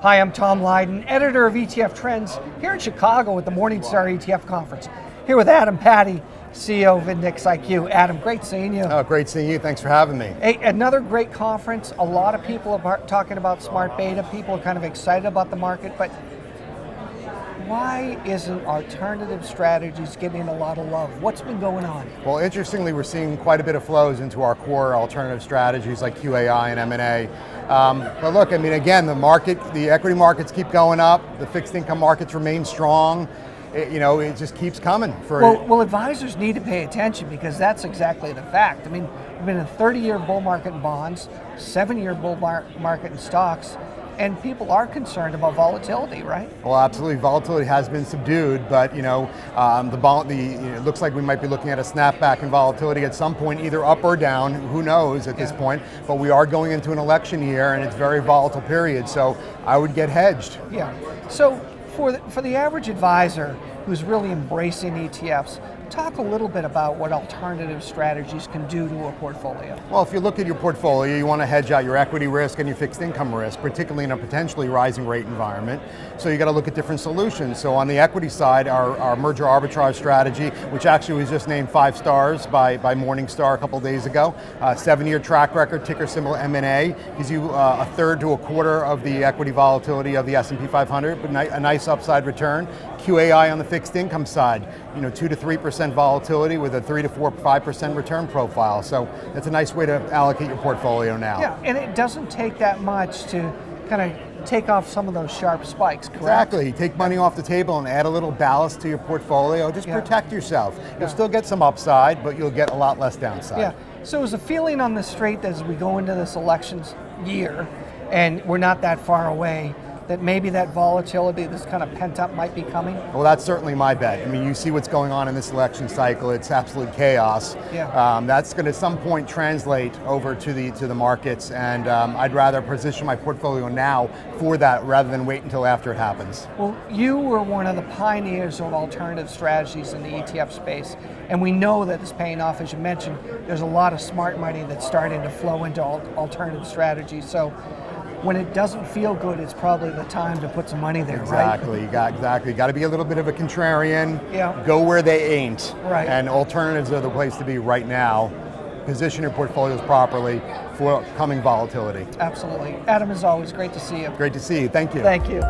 Hi, I'm Tom Lydon, editor of ETF Trends, here in Chicago at the Morningstar ETF Conference. Here with Adam Patti, CEO of IndexIQ. Adam, great seeing you. Oh, great seeing you. Thanks for having me. Hey, another great conference. A lot of people are talking about smart beta. People are kind of excited about the market, but why isn't alternative strategies getting a lot of love? What's been going on? Well, interestingly, we're seeing quite a bit of flows into our core alternative strategies like QAI and M&A. But look, I mean, again, the equity markets keep going up, the fixed income markets remain strong. It just keeps coming. Well, advisors need to pay attention because that's exactly the fact. I mean, we've been in a 30-year bull market in bonds, 7-year bull market in stocks, and people are concerned about volatility, right? Well, absolutely. Volatility has been subdued, but it looks like we might be looking at a snapback in volatility at some point, either up or down. Who knows at this point? But we are going into an election year, and it's a very volatile period. So I would get hedged. Yeah. So for the average advisor who's really embracing ETFs, talk a little bit about what alternative strategies can do to a portfolio. Well, if you look at your portfolio, you want to hedge out your equity risk and your fixed income risk, particularly in a potentially rising rate environment. So you got to look at different solutions. So on the equity side, our merger arbitrage strategy, which actually was just named 5 stars by Morningstar a couple days ago, 7-year track record, ticker symbol MNA, gives you a third to a quarter of the equity volatility of the S&P 500, but a nice upside return. QAI on the fixed income side, 2 to 3% volatility with a 3 to 5% return profile. So that's a nice way to allocate your portfolio now. Yeah, and it doesn't take that much to kind of take off some of those sharp spikes, correct? Exactly. Take money off the table and add a little ballast to your portfolio. Just protect yourself. You'll still get some upside, but you'll get a lot less downside. Yeah. So is a feeling on the street as we go into this elections year, and we're not that far away, that maybe that volatility, this kind of pent up, might be coming? Well, that's certainly my bet. I mean, you see what's going on in this election cycle. It's absolute chaos. Yeah. That's going to at some point translate over to the markets, and I'd rather position my portfolio now for that rather than wait until after it happens. Well, you were one of the pioneers of alternative strategies in the ETF space, and we know that it's paying off. As you mentioned, there's a lot of smart money that's starting to flow into alternative strategies. So when it doesn't feel good, it's probably the time to put some money there, exactly, right? Exactly. Got to be a little bit of a contrarian. Yeah. Go where they ain't. Right. And alternatives are the place to be right now. Position your portfolios properly for coming volatility. Absolutely. Adam, as always, great to see you. Great to see you. Thank you. Thank you.